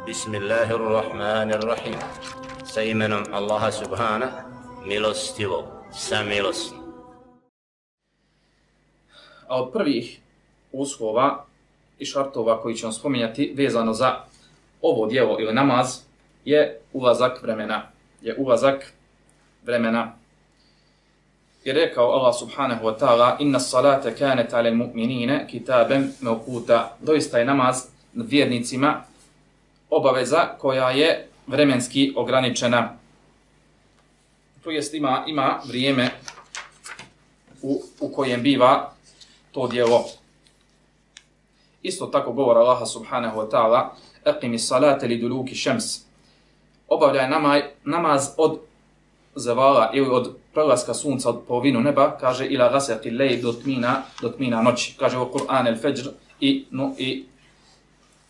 Bismillahirrahmanirrahim. Sa imenom Allaha subhana, milostivog, samilosnog. A od prvih uslova i šartova koji ćemo spominjati vezano za ovo djelo ili namaz je ulazak vremena. I rekao Allah subhanahu wa ta'ala: Inna salate kanet alel mu'minine kitaben mevkuta. Doista je namaz vjernicima obaveza koja je vremenski ograničena. To jest ima vrijeme u kojem biva to djelo. Isto tako govori Allah subhanahu wa ta'ala: Aqimi salate li duluki šems. Obavljaj namaz od zavala ili od prelaska sunca od polovinu neba, kaže ila gasati lej do tmina noći. Kaže u Kur'an el Fajr i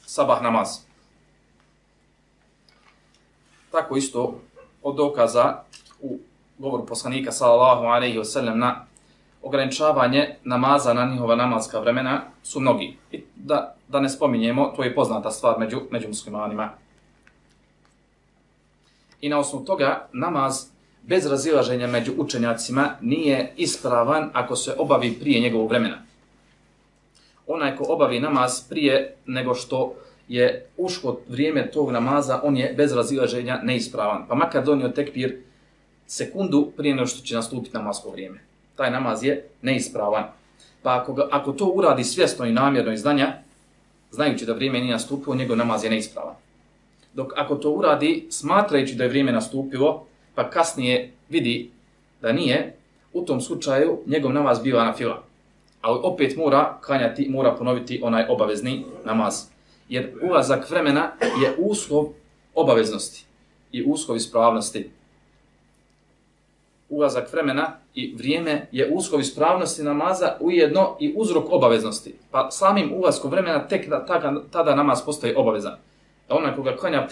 sabah namaz. Tako isto od dokaza u govoru poslanika sallallahu alejhi ve sellem na ograničavanje namaza na njihova namazska vremena su mnogi. I da ne spominjemo, to je poznata stvar među muslimanima. I na osnovu toga namaz bez razilaženja među učenjacima nije ispravan ako se obavi prije njegovog vremena. Onaj ko obavi namaz prije nego što je ušlo vrijeme tog namaza, on je bez razilaženja neispravan. Pa makar donio tekbir sekundu prije nego što će nastupiti namasko vrijeme. Taj namaz je neispravan. Pa ako to uradi svjesno i namjerno iz znanja, znajući da vrijeme nije nastupilo, njegov namaz je neispravan. Dok ako to uradi smatrajući da je vrijeme nastupilo, pa kasnije vidi da nije, u tom slučaju njegov namaz biva na fila. Ali opet mora ponoviti onaj obavezni namaz. Jer ulazak vremena je uslov obaveznosti i uslov ispravnosti. Ulazak vremena i vrijeme je uslov ispravnosti namaza, ujedno i uzrok obaveznosti. Pa samim ulaskom vremena tek tada namaz postaje obavezan. A onaj koga klanja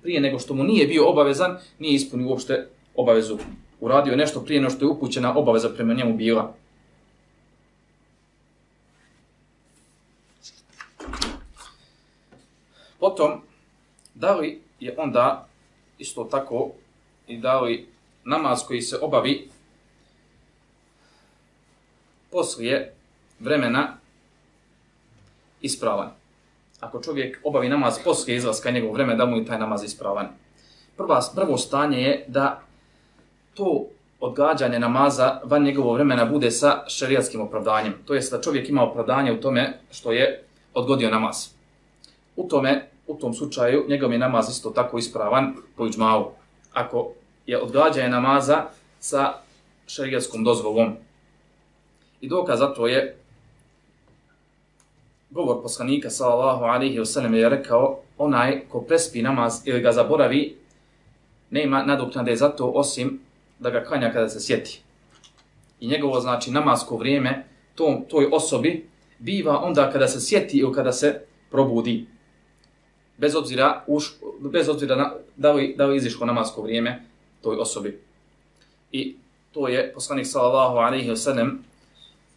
prije nego što mu nije bio obavezan, nije ispunio uopšte obavezu. Uradio nešto prije nego što je upućena obaveza prema njemu bila. Potom, da li je onda isto tako i da li namaz koji se obavi poslije vremena ispravan? Ako čovjek obavi namaz poslije izlaska njegovog vremena, da mu je taj namaz ispravan? Prvo stanje je da to odgađanje namaza van njegovog vremena bude sa šerijatskim opravdanjem. To jest da čovjek ima opravdanje u tome što je odgodio namaz. U tom slučaju njegov je namaz isto tako ispravan po iđmau. Ako je odgađanje namaza sa šerijatskom dozvolom. I dokaz za to je govor poslanika sallallahu alejhi ve sellem je rekao: onaj ko prespi namaz ili ga zaboravi, nema nadoknade za to osim da ga klanja kada se sjeti. I njegovo znači namasko vrijeme toj osobi biva onda kada se sjeti ili kada se probudi. Bez obzira da li izišlo namasko vrijeme toj osobi. I to je poslanik sallallahu alejhi ve sellem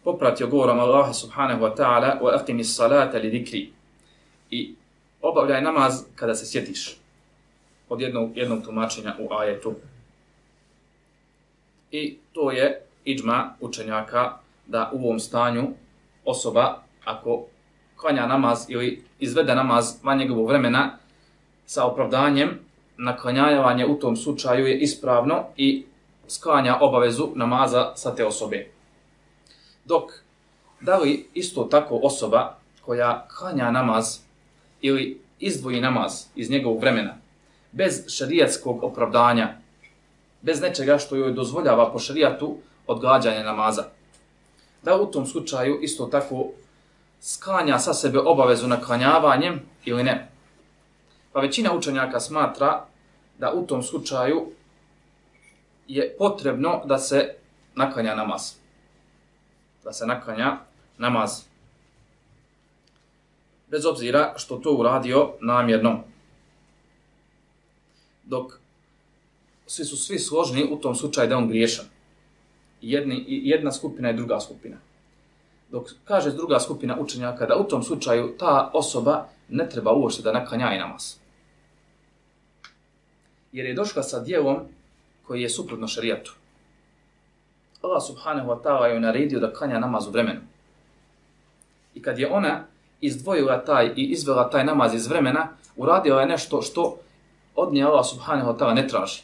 popratio govorom Allaha subhanahu wa ta'ala: wa aqimi salata li zikri. I obavljaj namaz kada se sjetiš. Od jednog tumačenja u ajetu. I to je idžma učenjaka da u ovom stanju osoba ako klanja namaz ili izvede namaz van njegovog vremena sa opravdanjem, naklanjavanje u tom slučaju je ispravno i sklanja obavezu namaza sa te osobe. Dok, da li isto tako osoba koja klanja namaz ili izdvoji namaz iz njegovog vremena, bez šerijatskog opravdanja, bez nečega što joj dozvoljava po šerijatu odgađanje namaza, da u tom slučaju isto tako sklanja sa sebe obavezu naklanjavanjem ili ne. Pa većina učenjaka smatra da u tom slučaju je potrebno da se naklanja namaz. Bez obzira što to uradio namjerno. Dok su svi složni u tom slučaju da on griješan. Jedna skupina i druga skupina. Dok kaže druga skupina učenjaka da u tom slučaju ta osoba ne treba uopšte da naklanja i namaz. Jer je došla sa djelom koji je suprotno šerijatu. Allah subhanahu wa ta'ala je naredio da klanja namaz u vremenu. I kad je ona izdvojila taj i izvela taj namaz iz vremena, uradila je nešto što od nje Allah subhanahu wa ta'ala ne traži.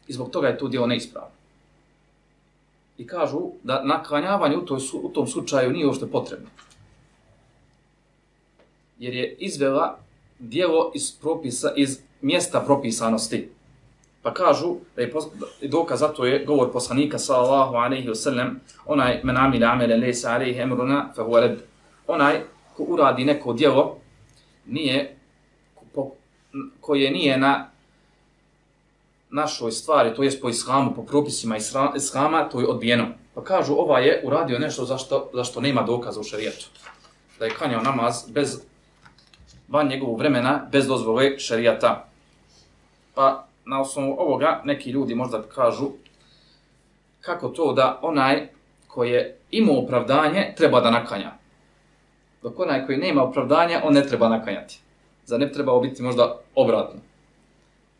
I zbog toga je to djelo neispravno. I kažu da naklanjavanje u tom slučaju nije uopšte potrebno. Jer je izvela djelo iz mjesta propisanosti. Pa kažu da je dokaz za to je govor poslanika sallallahu alejhi ve sellem, onaj men amila amalan laysa alejhi amruna fa huwa rad. Onaj ko uradi neko djelo koje nije na našoj stvari, to jest po islamu, po propisima islama, to je odbijeno. Pa kažu ova je uradio nešto zašto nema dokaza u šerijatu. Da je klanjao namaz van njegovog vremena, bez dozvole šerijata. Pa na osnovu ovoga neki ljudi možda kažu kako to da onaj koji je imao opravdanje treba da naklanja. Dok onaj koji nema opravdanja, on ne treba naklanjati. Zar ne trebao biti možda obratno?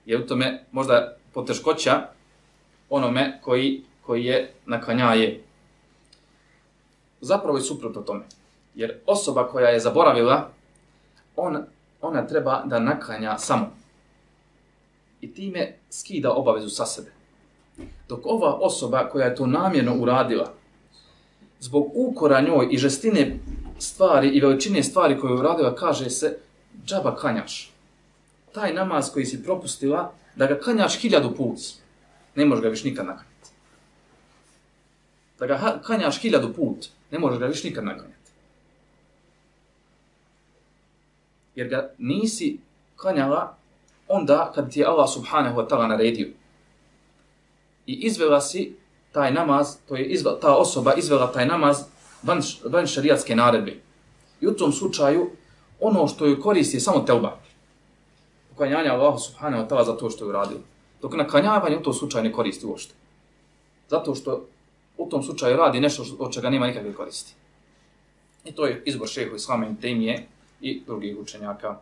Je u tome možda poteškoća onome koji je naklanjaje. Zapravo je suprotno tome. Jer osoba koja je zaboravila, ona treba da naklanja samo. I time skida obavezu sa sebe. Dok ova osoba koja je to namjerno uradila, zbog ukora njoj i žestine stvari i veličine stvari koje je uradila, kaže se džaba klanjaš. Taj namaz koji si propustila, da ga klanjaš 1000 puta, ne možeš ga više nikad naklanjati. Da ga klanjaš 1000 puta, ne možeš ga više nikad naklanjati. Jer ga nisi klanjala onda kad ti je Allah subhanahu wa ta'ala naredio. I izvela si taj namaz, ta osoba izvela taj namaz van šerijatske naredbe. I u tom slučaju ono što joj koristi je samo teuba. Uklanjanje Allahu subhanahu wa ta'ala za to što je uradio. Dok naklanjavanje u tom slučaju ne koristi uopšte. Zato što u tom slučaju radi nešto od čega nema nikakve koristi. I to je izbor šejha Islama ibn Tejmije i drugih učenjaka.